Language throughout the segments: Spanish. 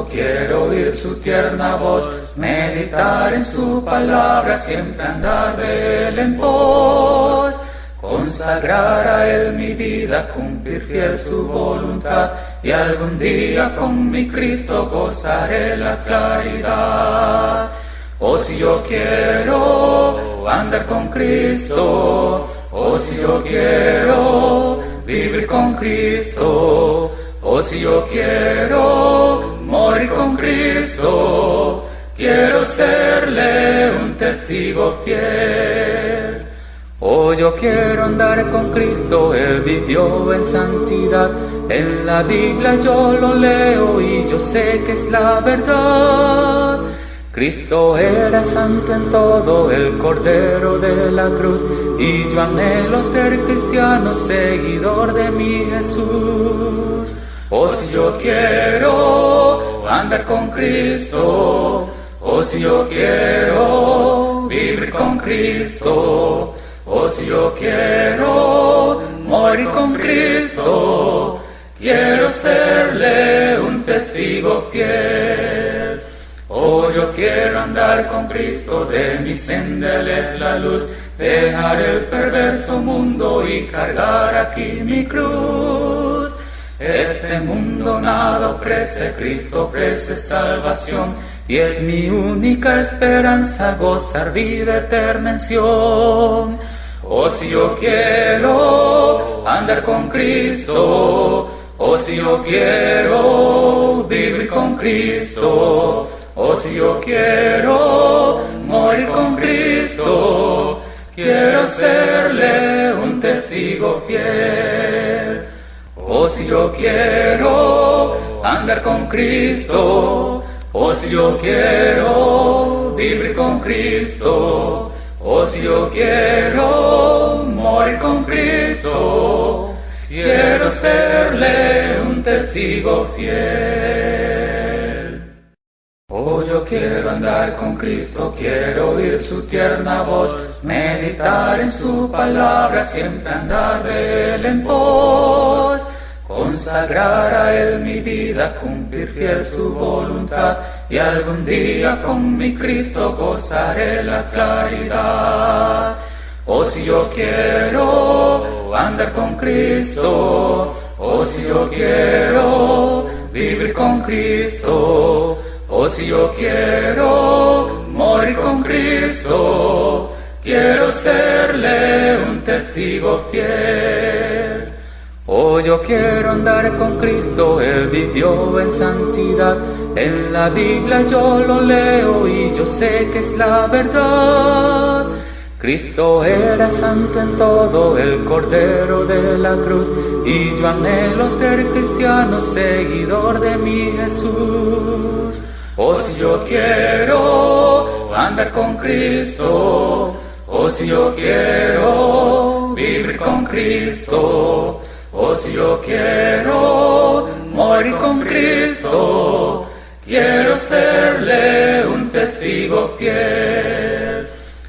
Cristo, quiero oír su tierna voz, meditar en su palabra, siempre andar de él en pos. Consagrar a él mi vida, cumplir fiel su voluntad, y algún día con mi Cristo gozaré la claridad. Oh, si yo quiero andar con Cristo, oh, si yo quiero vivir con Cristo, oh, si yo quiero morir con Cristo, quiero serle un testigo fiel. Oh, yo quiero andar con Cristo, Él vivió en santidad, en la Biblia yo lo leo y yo sé que es la verdad. Cristo era santo en todo, el Cordero de la cruz, y yo anhelo ser cristiano, seguidor de mi Jesús. Oh, si yo quiero andar con Cristo, oh, si yo quiero vivir con Cristo, oh, si yo quiero morir con Cristo, quiero serle un testigo fiel. Oh, yo quiero andar con Cristo, de mi senda Él es la luz, dejar el perverso mundo y cargar aquí mi cruz. Este mundo nada ofrece, Cristo ofrece salvación, y es mi única esperanza gozar vida eterna en Sion. Oh, si yo quiero andar con Cristo, oh, si yo quiero vivir con Cristo, oh, si yo quiero morir con Cristo, quiero serle un testigo fiel. Oh, si yo quiero andar con Cristo, oh, si yo quiero vivir con Cristo, oh, si yo quiero morir con Cristo, quiero serle un testigo fiel. Oh, yo quiero andar con Cristo, quiero oír su tierna voz, meditar en su palabra, siempre andar de él en pos. Consagrar a él mi vida, cumplir fiel su voluntad, y algún día con mi Cristo gozaré la claridad. Oh, si yo quiero andar con Cristo, oh, si yo quiero vivir con Cristo, oh, si yo quiero morir con Cristo, quiero serle un testigo fiel. Oh, yo quiero andar con Cristo, Él vivió en santidad, en la Biblia yo lo leo y yo sé que es la verdad. Cristo era santo en todo, el Cordero de la cruz, y yo anhelo ser cristiano, seguidor de mi Jesús. Oh, si yo quiero andar con Cristo, oh, si yo quiero vivir con Cristo, oh, si yo quiero morir con Cristo, quiero serle un testigo fiel.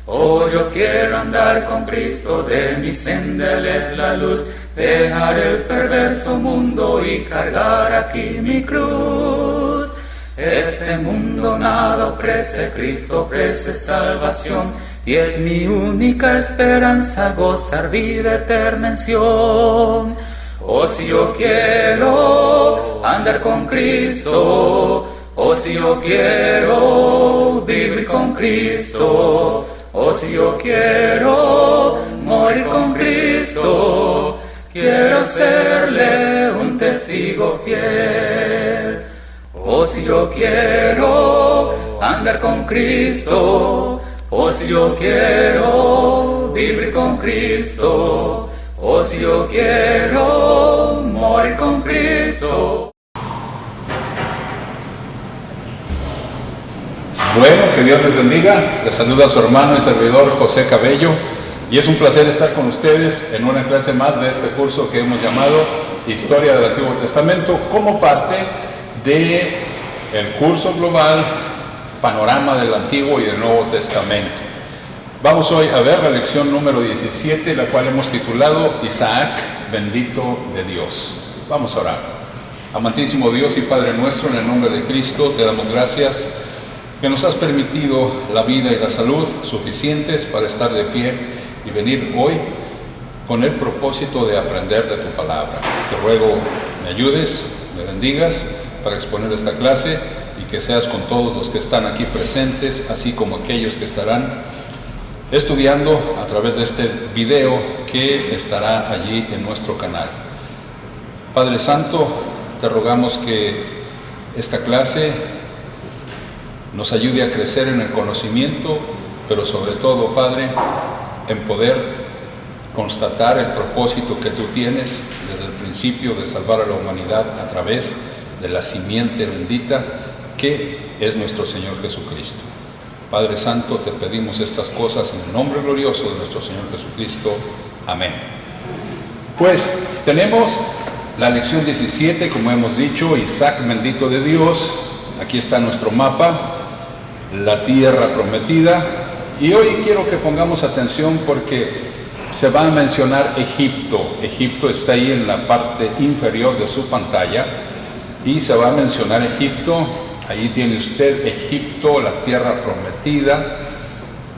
Oh, yo quiero andar con Cristo, de mi senda Él es la luz, dejar el perverso mundo y cargar aquí mi cruz. Este mundo nada ofrece, Cristo ofrece salvación, y es mi única esperanza gozar vida eterna en Sion. Oh, si yo quiero andar con Cristo, oh, si yo quiero vivir con Cristo, oh, si yo quiero morir con Cristo, quiero serle un testigo fiel. Oh, si yo quiero andar con Cristo, oh, si yo quiero vivir con Cristo, oh, si yo quiero morir con Cristo. Bueno, que Dios les bendiga. Les saluda a su hermano y servidor José Cabello, y es un placer estar con ustedes en una clase más de este curso que hemos llamado Historia del Antiguo Testamento, como parte del curso global Panorama del Antiguo y del Nuevo Testamento. Vamos hoy a ver la lección número 17, la cual hemos titulado Isaac, bendito de Dios. Vamos a orar. Amantísimo Dios y Padre nuestro, en el nombre de Cristo, te damos gracias que nos has permitido la vida y la salud suficientes para estar de pie y venir hoy con el propósito de aprender de tu palabra. Te ruego me ayudes, me bendigas para exponer esta clase y que seas con todos los que están aquí presentes, así como aquellos que estarán estudiando a través de este video que estará allí en nuestro canal. Padre Santo, te rogamos que esta clase nos ayude a crecer en el conocimiento, pero sobre todo, Padre, en poder constatar el propósito que tú tienes desde el principio de salvar a la humanidad a través de la simiente bendita que es nuestro Señor Jesucristo. Padre Santo, te pedimos estas cosas en el nombre glorioso de nuestro Señor Jesucristo. Amén. Pues tenemos la lección 17, como hemos dicho, Isaac, bendito de Dios. Aquí está nuestro mapa, la tierra prometida. Y hoy quiero que pongamos atención porque se va a mencionar Egipto. Egipto está ahí en la parte inferior de su pantalla. Y se va a mencionar Egipto. Allí tiene usted Egipto, la tierra prometida.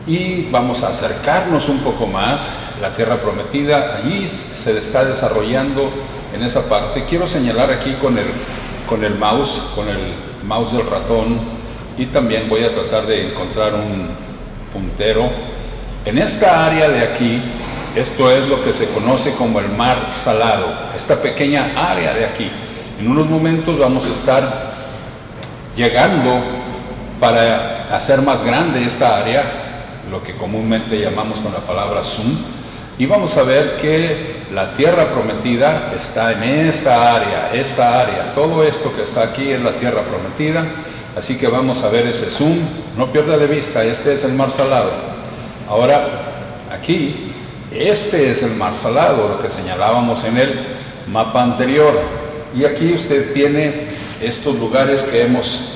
Y vamos a acercarnos un poco más. La tierra prometida, allí se está desarrollando en esa parte. Quiero señalar aquí con el mouse del ratón, y también voy a tratar de encontrar un puntero. En esta área de aquí, esto es lo que se conoce como el mar Salado, esta pequeña área de aquí. En unos momentos vamos a estar llegando para hacer más grande esta área, lo que comúnmente llamamos con la palabra zoom, y vamos a ver que la tierra prometida está en esta área, todo esto que está aquí es la tierra prometida, así que vamos a ver ese zoom, no pierda de vista, este es el mar Salado. Ahora, aquí, este es el mar Salado, lo que señalábamos en el mapa anterior, y aquí usted tiene estos lugares que hemos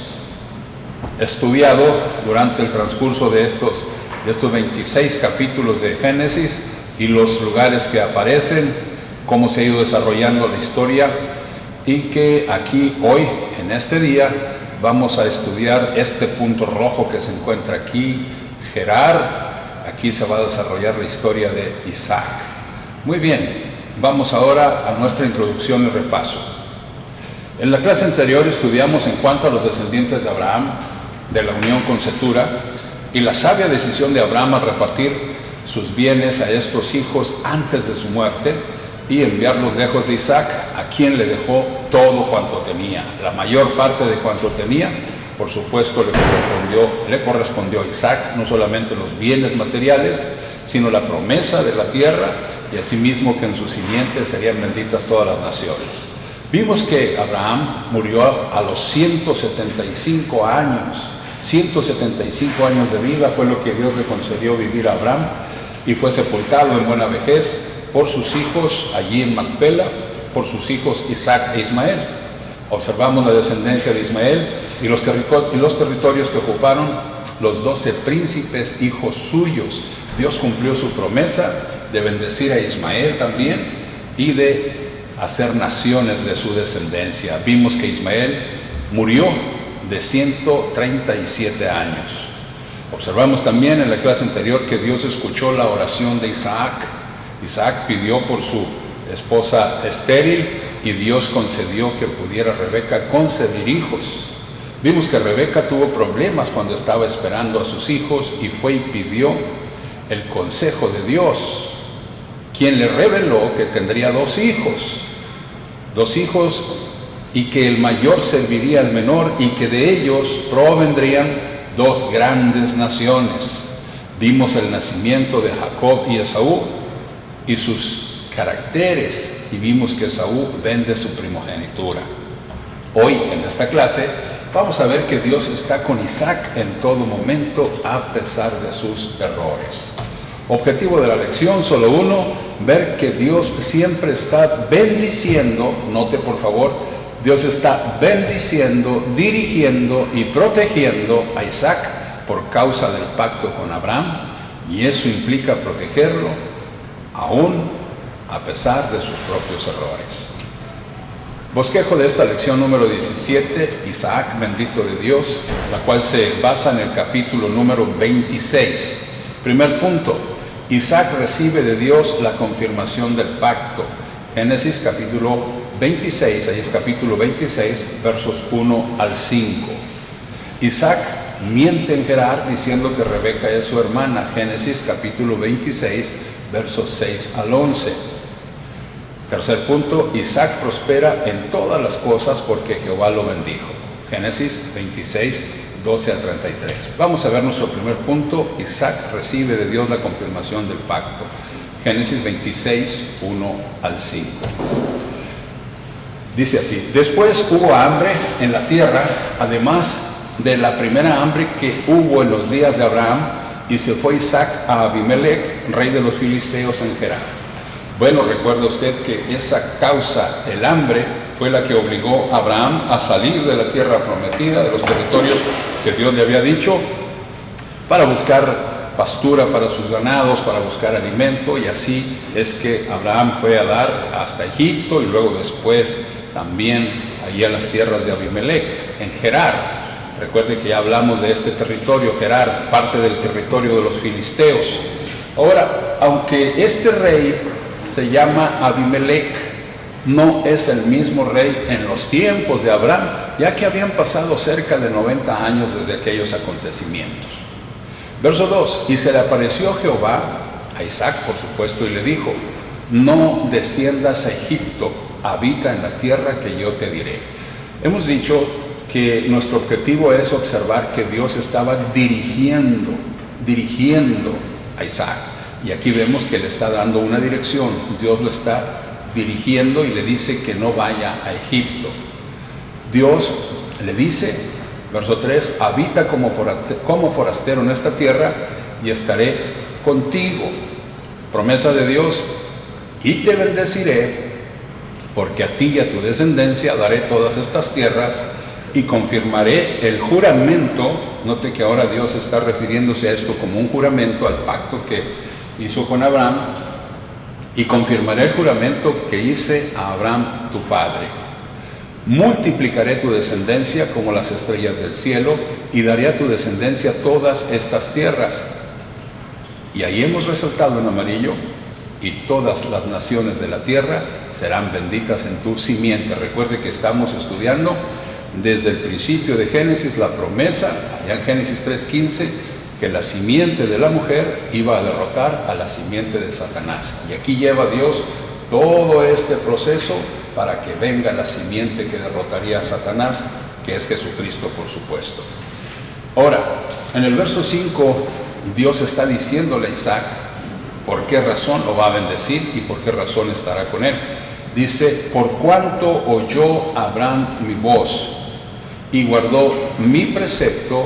estudiado durante el transcurso de estos 26 capítulos de Génesis, y los lugares que aparecen, cómo se ha ido desarrollando la historia, y que aquí hoy, en este día, vamos a estudiar este punto rojo que se encuentra aquí, Gerar. Aquí se va a desarrollar la historia de Isaac. Muy bien, vamos ahora a nuestra introducción y repaso. En la clase anterior estudiamos en cuanto a los descendientes de Abraham, de la unión con Cetura, y la sabia decisión de Abraham al repartir sus bienes a estos hijos antes de su muerte y enviarlos lejos de Isaac, a quien le dejó todo cuanto tenía. La mayor parte de cuanto tenía, por supuesto, le correspondió a Isaac, no solamente los bienes materiales, sino la promesa de la tierra, y asimismo que en su simiente serían benditas todas las naciones. Vimos que Abraham murió a los 175 años. 175 años de vida fue lo que Dios le concedió vivir a Abraham, y fue sepultado en buena vejez por sus hijos allí en Macpela, por sus hijos Isaac e Ismael. Observamos la descendencia de Ismael y los territorios que ocuparon los 12 príncipes hijos suyos. Dios cumplió su promesa de bendecir a Ismael también y de hacer naciones de su descendencia. Vimos que Ismael murió de 137 años. Observamos también en la clase anterior que Dios escuchó la oración de Isaac. Isaac pidió por su esposa estéril y Dios concedió que pudiera Rebeca concebir hijos. Vimos que Rebeca tuvo problemas cuando estaba esperando a sus hijos y fue y pidió el consejo de Dios, quien le reveló que tendría dos hijos, y que el mayor serviría al menor y que de ellos provendrían dos grandes naciones. Vimos el nacimiento de Jacob y Esaú y sus caracteres, y vimos que Esaú vende su primogenitura. Hoy en esta clase vamos a ver que Dios está con Isaac en todo momento a pesar de sus errores. Objetivo de la lección, solo uno: ver que Dios siempre está bendiciendo. Note por favor, Dios está bendiciendo, dirigiendo y protegiendo a Isaac por causa del pacto con Abraham, y eso implica protegerlo aún a pesar de sus propios errores. Bosquejo de esta lección número 17, Isaac, bendito de Dios, la cual se basa en el capítulo número 26. Primer punto, Isaac recibe de Dios la confirmación del pacto. Génesis capítulo 26, ahí es capítulo 26, versos 1 al 5. Isaac miente en Gerar diciendo que Rebeca es su hermana. Génesis capítulo 26, versos 6 al 11. Tercer punto, Isaac prospera en todas las cosas porque Jehová lo bendijo. Génesis 26, 12 a 33. Vamos a ver nuestro primer punto. Isaac recibe de Dios la confirmación del pacto. Génesis 26, 1 al 5. Dice así: después hubo hambre en la tierra, además de la primera hambre que hubo en los días de Abraham, y se fue Isaac a Abimelech, rey de los filisteos, en Gerar. Bueno, recuerda usted que esa causa, el hambre, fue la que obligó a Abraham a salir de la tierra prometida, de los territorios que Dios le había dicho, para buscar pastura para sus ganados, para buscar alimento, y así es que Abraham fue a dar hasta Egipto y luego después también allí a las tierras de Abimelech, en Gerar. Recuerde que ya hablamos de este territorio, Gerar, parte del territorio de los filisteos. Ahora, aunque este rey se llama Abimelech, no es el mismo rey en los tiempos de Abraham, ya que habían pasado cerca de 90 años desde aquellos acontecimientos. Verso 2, y se le apareció Jehová a Isaac, por supuesto, y le dijo: no desciendas a Egipto, habita en la tierra que yo te diré. Hemos dicho que nuestro objetivo es observar que Dios estaba dirigiendo a Isaac. Y aquí vemos que le está dando una dirección. Dios lo está dirigiendo y le dice que no vaya a Egipto. Dios le dice, verso 3, habita como forastero en esta tierra y estaré contigo. Promesa de Dios: y te bendeciré, porque a ti y a tu descendencia daré todas estas tierras, y confirmaré el juramento. Note que ahora Dios está refiriéndose a esto como un juramento, al pacto que hizo con Abraham, y confirmaré el juramento que hice a Abraham tu padre. Multiplicaré tu descendencia como las estrellas del cielo, y daré a tu descendencia todas estas tierras. Y ahí hemos resaltado en amarillo: y todas las naciones de la tierra serán benditas en tu simiente. Recuerde que estamos estudiando desde el principio de Génesis la promesa, allá en Génesis 3:15, que la simiente de la mujer iba a derrotar a la simiente de Satanás. Y aquí lleva Dios todo este proceso para que venga la simiente que derrotaría a Satanás, que es Jesucristo, por supuesto. Ahora, en el verso 5, Dios está diciéndole a Isaac por qué razón lo va a bendecir y por qué razón estará con él. Dice: por cuanto oyó Abraham mi voz y guardó mi precepto,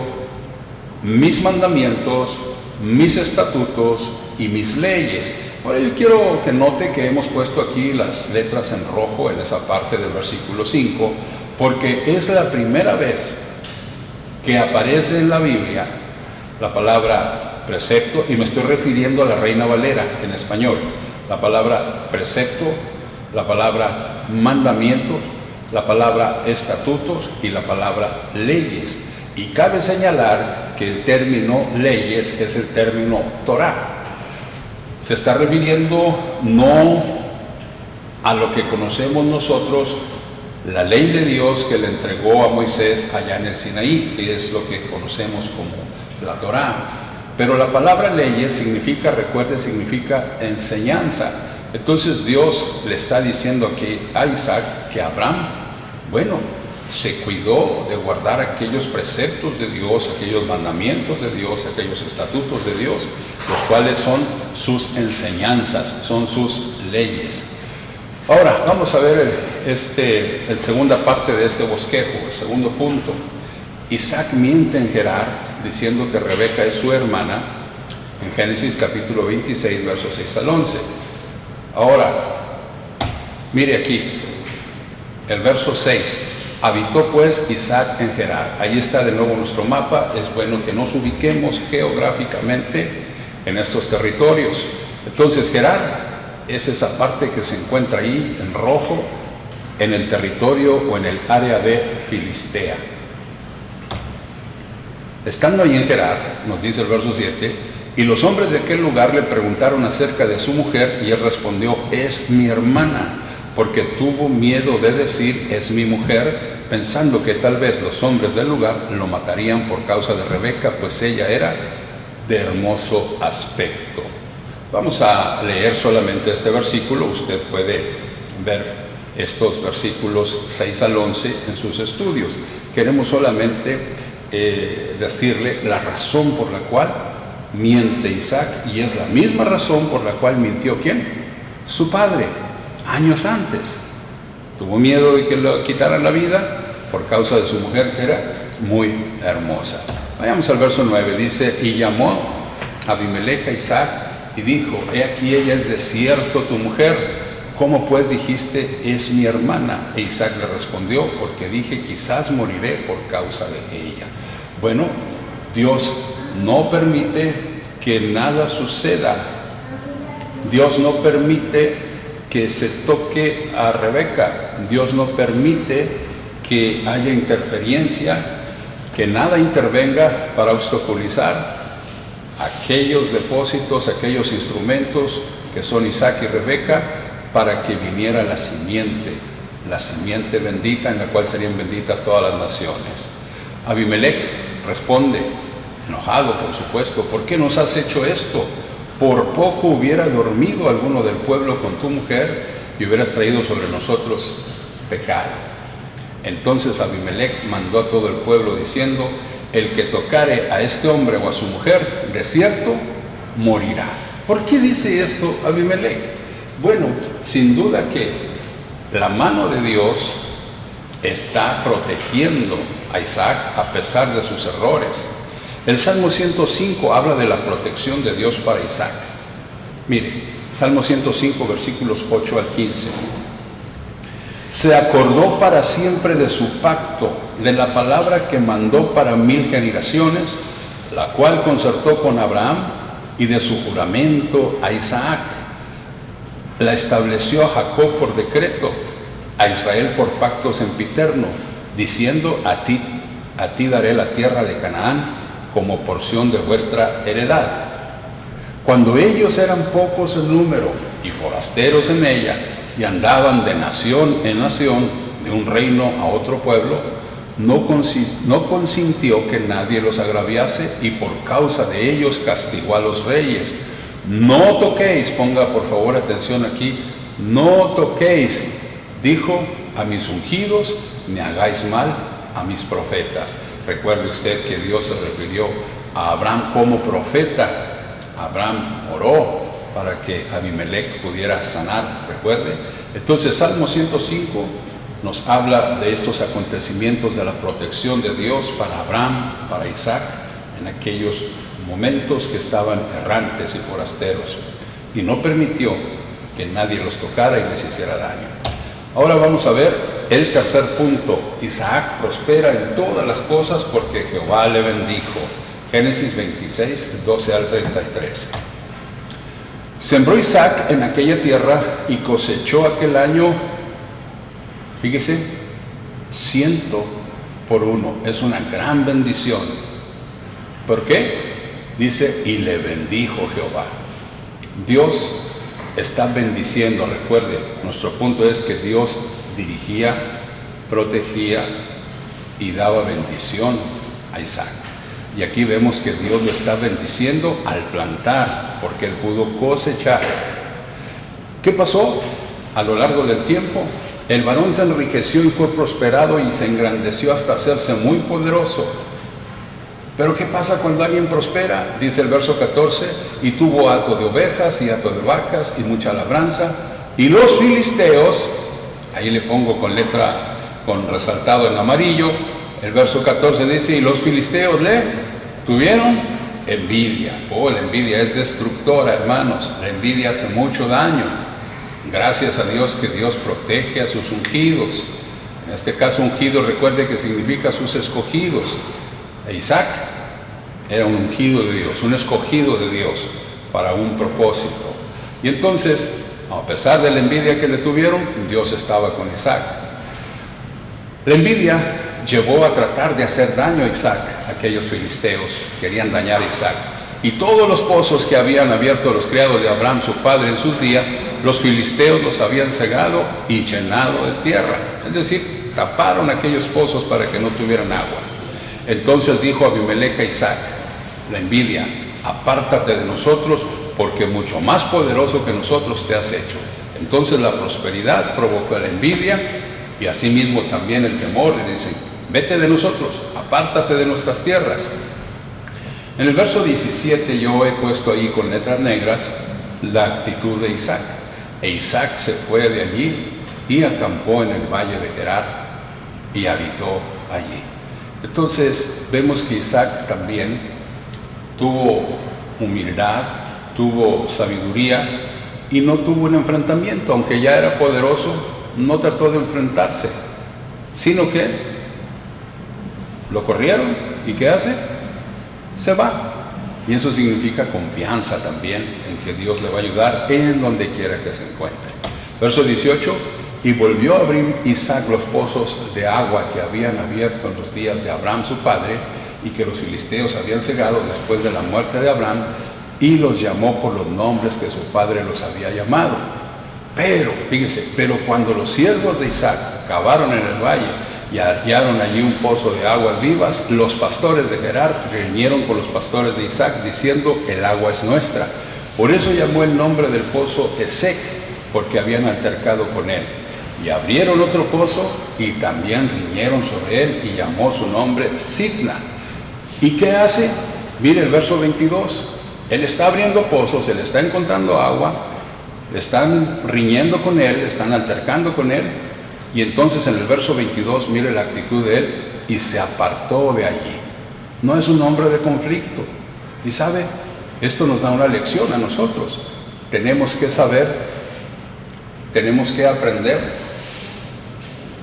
mis mandamientos, mis estatutos y mis leyes. Ahora yo quiero que note que hemos puesto aquí las letras en rojo en esa parte del versículo 5, porque es la primera vez que aparece en la Biblia la palabra precepto, y me estoy refiriendo a la Reina Valera en español. La palabra precepto, la palabra mandamientos, la palabra estatutos y la palabra leyes. Y cabe señalar que el término leyes es el término Torah. Se está refiriendo no a lo que conocemos nosotros, la ley de Dios que le entregó a Moisés allá en el Sinaí, que es lo que conocemos como la Torah. Pero la palabra leyes significa, recuerde, significa enseñanza. Entonces Dios le está diciendo aquí a Isaac que Abraham, se cuidó de guardar aquellos preceptos de Dios, aquellos mandamientos de Dios, aquellos estatutos de Dios, los cuales son sus enseñanzas, son sus leyes. Ahora, vamos a ver la segunda parte de este bosquejo, el segundo punto. Isaac miente en Gerar, diciendo que Rebeca es su hermana, en Génesis capítulo 26, versos 6 al 11. Ahora, mire aquí, el verso 6. Habitó pues Isaac en Gerar. Ahí está de nuevo nuestro mapa. Es bueno que nos ubiquemos geográficamente en estos territorios. Entonces Gerar es esa parte que se encuentra ahí en rojo, en el territorio o en el área de Filistea. Estando ahí en Gerar, nos dice el verso 7, y los hombres de aquel lugar le preguntaron acerca de su mujer, y él respondió: es mi hermana, porque tuvo miedo de decir es mi mujer, pensando que tal vez los hombres del lugar lo matarían por causa de Rebeca, pues ella era de hermoso aspecto. Vamos a leer solamente este versículo. Usted puede ver estos versículos 6 al 11 en sus estudios. Queremos solamente decirle la razón por la cual miente Isaac, y es la misma razón por la cual mintió ¿quién? Su padre, años antes. Tuvo miedo de que le quitaran la vida por causa de su mujer, que era muy hermosa. Vayamos al verso 9, dice: y llamó a Abimelech a Isaac y dijo: he aquí, ella es de cierto tu mujer. ¿Cómo pues dijiste es mi hermana? E Isaac le respondió: porque dije quizás moriré por causa de ella. Bueno, Dios no permite que nada suceda. Dios no permite que se toque a Rebeca. Dios no permite que haya interferencia, que nada intervenga para obstaculizar aquellos depósitos, aquellos instrumentos que son Isaac y Rebeca, para que viniera la simiente bendita, en la cual serían benditas todas las naciones. Abimelech responde, enojado por supuesto: ¿por qué nos has hecho esto? Por poco hubiera dormido alguno del pueblo con tu mujer y hubieras traído sobre nosotros pecado. Entonces Abimelech mandó a todo el pueblo diciendo: el que tocare a este hombre o a su mujer, de cierto morirá. ¿Por qué dice esto Abimelech? Bueno, sin duda que la mano de Dios está protegiendo a Isaac a pesar de sus errores. El Salmo 105 habla de la protección de Dios para Isaac. Mire, Salmo 105, versículos 8 al 15. Se acordó para siempre de su pacto, de la palabra que mandó para 1000 generaciones, la cual concertó con Abraham, y de su juramento a Isaac. La estableció a Jacob por decreto, a Israel por pacto sempiterno, diciendo: a ti daré la tierra de Canaán como porción de vuestra heredad. Cuando ellos eran pocos en número y forasteros en ella, y andaban de nación en nación, de un reino a otro pueblo, no consintió que nadie los agraviase, y por causa de ellos castigó a los reyes. No toquéis, ponga por favor atención aquí, no toquéis, dijo, a mis ungidos, ni hagáis mal a mis profetas. Recuerde usted que Dios se refirió a Abraham como profeta. Abraham oró para que Abimelech pudiera sanar, recuerde. Entonces Salmo 105 nos habla de estos acontecimientos de la protección de Dios para Abraham, para Isaac, en aquellos momentos que estaban errantes y forasteros, y no permitió que nadie los tocara y les hiciera daño. Ahora vamos a ver el tercer punto. Isaac prospera en todas las cosas porque Jehová le bendijo. Génesis 26, 12 al 33. Sembró Isaac en aquella tierra y cosechó aquel año, fíjese, 100 por 1. Es una gran bendición. ¿Por qué? Dice: y le bendijo Jehová. Dios está bendiciendo. Recuerde, nuestro punto es que Dios dirigía, protegía y daba bendición a Isaac. Y aquí vemos que Dios lo está bendiciendo al plantar, porque él pudo cosechar. ¿Qué pasó? A lo largo del tiempo, el varón se enriqueció y fue prosperado y se engrandeció hasta hacerse muy poderoso. Pero ¿qué pasa cuando alguien prospera? Dice el verso 14: y tuvo hato de ovejas y hato de vacas y mucha labranza. Y los filisteos, ahí le pongo con resaltado en amarillo, el verso 14 dice: y los filisteos le tuvieron envidia. La envidia es destructora, hermanos. La envidia hace mucho daño. Gracias a Dios que Dios protege a sus ungidos. En este caso, ungido, recuerde que significa sus escogidos. Isaac era un ungido de Dios, un escogido de Dios para un propósito. Y entonces, a pesar de la envidia que le tuvieron, Dios estaba con Isaac. La envidia llevó a tratar de hacer daño a Isaac. Aquellos filisteos querían dañar a Isaac. Y todos los pozos que habían abierto los criados de Abraham, su padre, en sus días, los filisteos los habían cegado y llenado de tierra. Es decir, taparon aquellos pozos para que no tuvieran agua. Entonces dijo Abimelec a Isaac, la envidia, apártate de nosotros, porque mucho más poderoso que nosotros te has hecho. Entonces la prosperidad provocó la envidia y asimismo también el temor. Y dicen, vete de nosotros, apártate de nuestras tierras. En el verso 17 yo he puesto ahí con letras negras la actitud de Isaac. E Isaac se fue de allí y acampó en el valle de Gerar y habitó allí. Entonces vemos que Isaac también tuvo humildad, tuvo sabiduría y no tuvo un enfrentamiento. Aunque ya era poderoso, no trató de enfrentarse, sino que lo corrieron. ¿Y qué hace? Se va. Y eso significa confianza también en que Dios le va a ayudar en donde quiera que se encuentre. Verso 18, y volvió a abrir Isaac los pozos de agua que habían abierto en los días de Abraham su padre y que los filisteos habían cegado después de la muerte de Abraham, y los llamó por los nombres que su padre los había llamado. Pero, fíjese, pero cuando los siervos de Isaac cavaron en el valle y hallaron allí un pozo de aguas vivas, los pastores de Gerar riñeron con los pastores de Isaac, diciendo, el agua es nuestra. Por eso llamó el nombre del pozo Esek, porque habían altercado con él. Y abrieron otro pozo y también riñeron sobre él, y llamó su nombre Sitna. ¿Y qué hace? Mire el verso 22. Él está abriendo pozos, él está encontrando agua, están riñendo con él, están altercando con él. Y entonces en el verso 22, mire la actitud de él, y se apartó de allí. No es un hombre de conflicto. Y sabe, esto nos da una lección a nosotros. Tenemos que saber, tenemos que aprender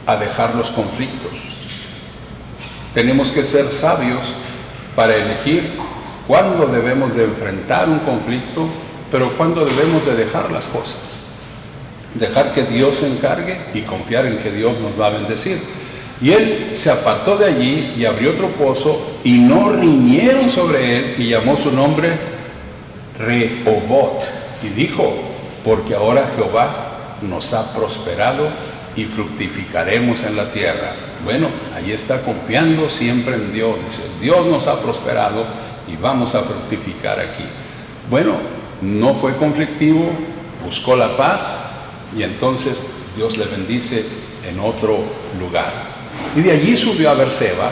a dejar los conflictos. Tenemos que ser sabios para elegir cuándo debemos de enfrentar un conflicto, pero cuándo debemos de dejar las cosas. Dejar que Dios se encargue y confiar en que Dios nos va a bendecir. Y él se apartó de allí y abrió otro pozo, y no riñeron sobre él, y llamó su nombre Rehobot, y dijo, porque ahora Jehová nos ha prosperado y fructificaremos en la tierra. Bueno, ahí está confiando siempre en Dios. Dice, Dios nos ha prosperado y vamos a fructificar aquí. Bueno, no fue conflictivo, buscó la paz, y entonces Dios le bendice en otro lugar. Y de allí subió a Berseba,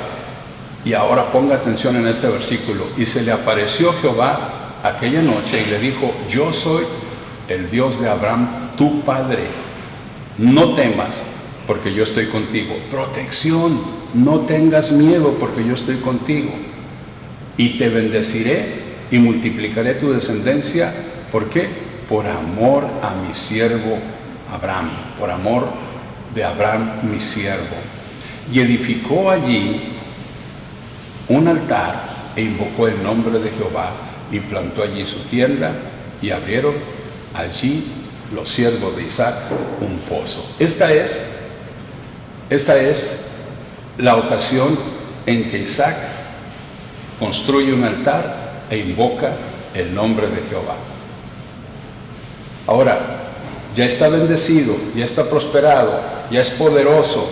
y ahora ponga atención en este versículo, y se le apareció Jehová aquella noche y le dijo, yo soy el Dios de Abraham, tu padre, no temas, porque yo estoy contigo. Protección, no tengas miedo, porque yo estoy contigo. Y te bendeciré y multiplicaré tu descendencia. ¿Por qué? Por amor a mi siervo Abraham, por amor de Abraham mi siervo. Y edificó allí un altar e invocó el nombre de Jehová, y plantó allí su tienda, y abrieron allí los siervos de Isaac un pozo. Esta es la ocasión en que Isaac construye un altar e invoca el nombre de Jehová. Ahora, ya está bendecido, ya está prosperado, ya es poderoso,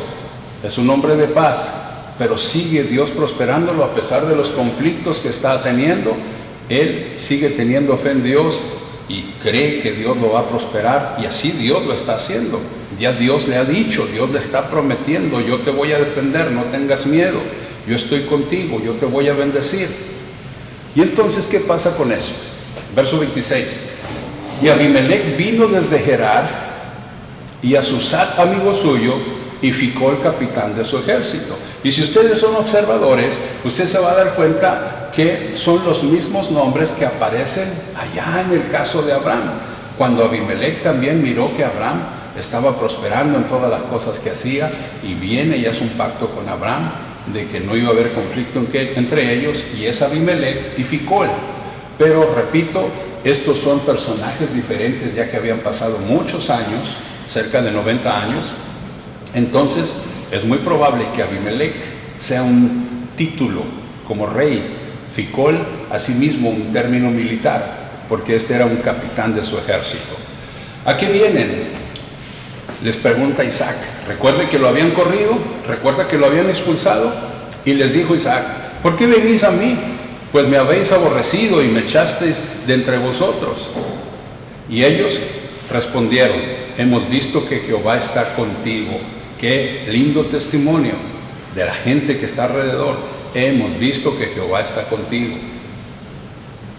es un hombre de paz, pero sigue Dios prosperándolo a pesar de los conflictos que está teniendo. Él sigue teniendo fe en Dios y cree que Dios lo va a prosperar, y así Dios lo está haciendo. Ya Dios le ha dicho, Dios le está prometiendo, yo te voy a defender, no tengas miedo, yo estoy contigo, yo te voy a bendecir. Y entonces, ¿qué pasa con eso? Verso 26. Y Abimelec vino desde Gerar, y a Susat, amigo suyo, y Ficol, capitán de su ejército. Y si ustedes son observadores, usted se va a dar cuenta que son los mismos nombres que aparecen allá en el caso de Abraham. Cuando Abimelec también miró que Abraham estaba prosperando en todas las cosas que hacía, y viene y hace un pacto con Abraham de que no iba a haber conflicto entre ellos, y es Abimelec y Ficol. Pero repito, estos son personajes diferentes, ya que habían pasado muchos años, cerca de 90 años. Entonces, Es muy probable que Abimelech sea un título como rey, Ficol, asimismo un término militar, porque este era un capitán de su ejército. ¿A qué vienen? Les pregunta Isaac. Recuerden que lo habían corrido, recuerda que lo habían expulsado, y les dijo Isaac: ¿por qué venís a mí? Pues me habéis aborrecido y me echasteis de entre vosotros. Y ellos respondieron: hemos visto que Jehová está contigo. Qué lindo testimonio de la gente que está alrededor. Hemos visto que Jehová está contigo.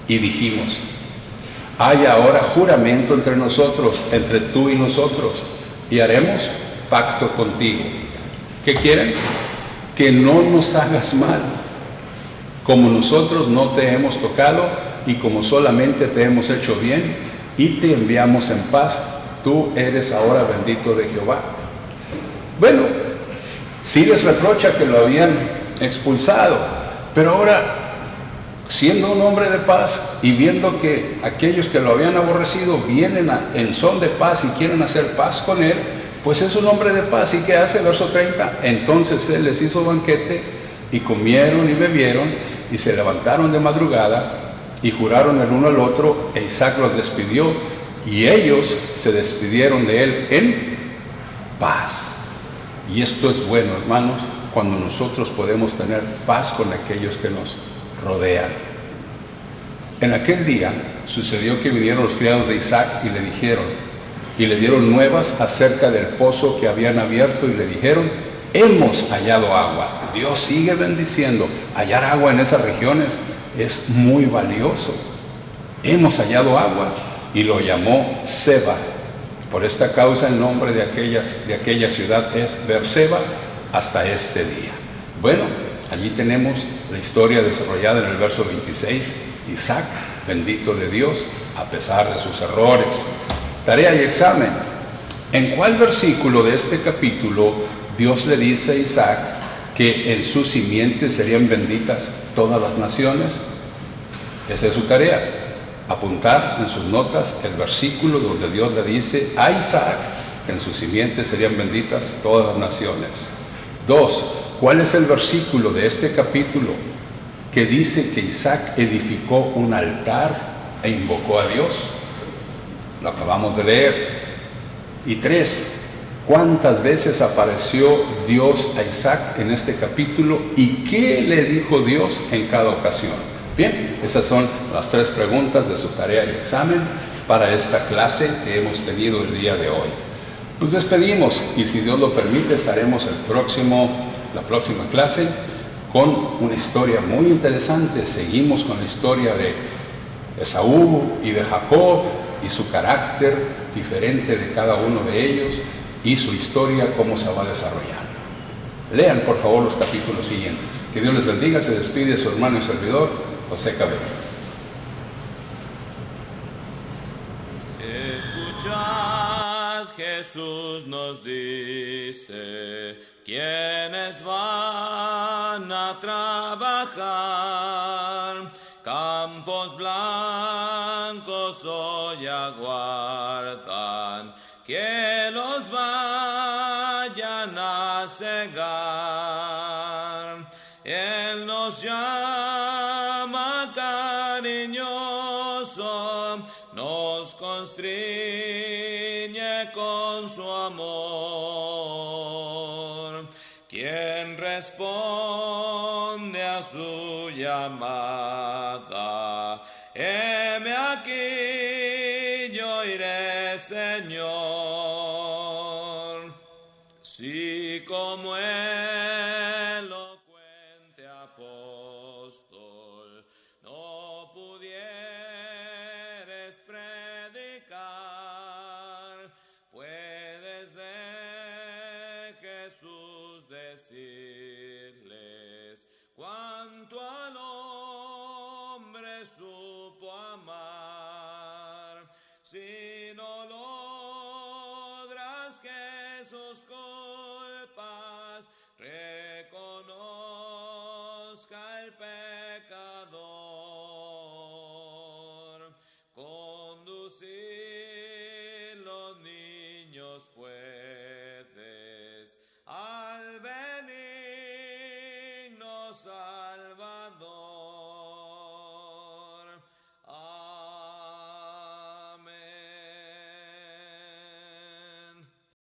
Y dijimos: hay ahora juramento entre nosotros, entre tú y nosotros, y haremos pacto contigo. ¿Qué quieren? Que no nos hagas mal, como nosotros no te hemos tocado y como solamente te hemos hecho bien y te enviamos en paz. Tú eres ahora bendito de Jehová. Bueno, sí les reprocha que lo habían expulsado, pero ahora, siendo un hombre de paz y viendo que aquellos que lo habían aborrecido vienen en son de paz y quieren hacer paz con él, pues es un hombre de paz. ¿Y qué hace? Verso 30, entonces él les hizo banquete y comieron y bebieron y se levantaron de madrugada y juraron el uno al otro, e Isaac los despidió y ellos se despidieron de él en paz. Y esto es bueno, hermanos, cuando nosotros podemos tener paz con aquellos que nos rodean. En aquel día sucedió que vinieron los criados de Isaac y le dijeron, y le dieron nuevas acerca del pozo que habían abierto, y le dijeron: hemos hallado agua. Dios sigue bendiciendo. Hallar agua en esas regiones es muy valioso. Hemos hallado agua, y lo llamó Seba. Por esta causa el nombre de aquella ciudad es Beerseba hasta este día. Bueno, allí tenemos la historia desarrollada en el verso 26. Isaac, bendito de Dios, a pesar de sus errores. Tarea y examen. ¿En cuál versículo de este capítulo Dios le dice a Isaac que en su simiente serían benditas todas las naciones? Esa es su tarea. Apuntar en sus notas el versículo donde Dios le dice a Isaac que en su simiente serían benditas todas las naciones. 2. ¿Cuál es el versículo de este capítulo que dice que Isaac edificó un altar e invocó a Dios? Lo acabamos de leer. Y 3. ¿Cuántas veces apareció Dios a Isaac en este capítulo y qué le dijo Dios en cada ocasión? Bien, esas son las 3 preguntas de su tarea y examen para esta clase que hemos tenido el día de hoy. Nos despedimos y, si Dios lo permite, estaremos la próxima clase con una historia muy interesante. Seguimos con la historia de Esaú y de Jacob y su carácter diferente de cada uno de ellos y su historia, cómo se va desarrollando. Lean por favor los capítulos siguientes. Que Dios les bendiga. Se despide su hermano y servidor, José Cabello. Escuchad, Jesús nos dice: quienes van a trabajar, campos blancos hoy aguardan, que los vayan a cegar. Él nos llama cariñoso, nos constriñe con su amor. Quien responde a su llamada: heme aquí, yo iré, Señor. Si como elocuente apóstol no pudieres predicar, puedes de Jesús decirles cuánto al hombre supo amar. Si no logras que sus culpas reconozca el pecador,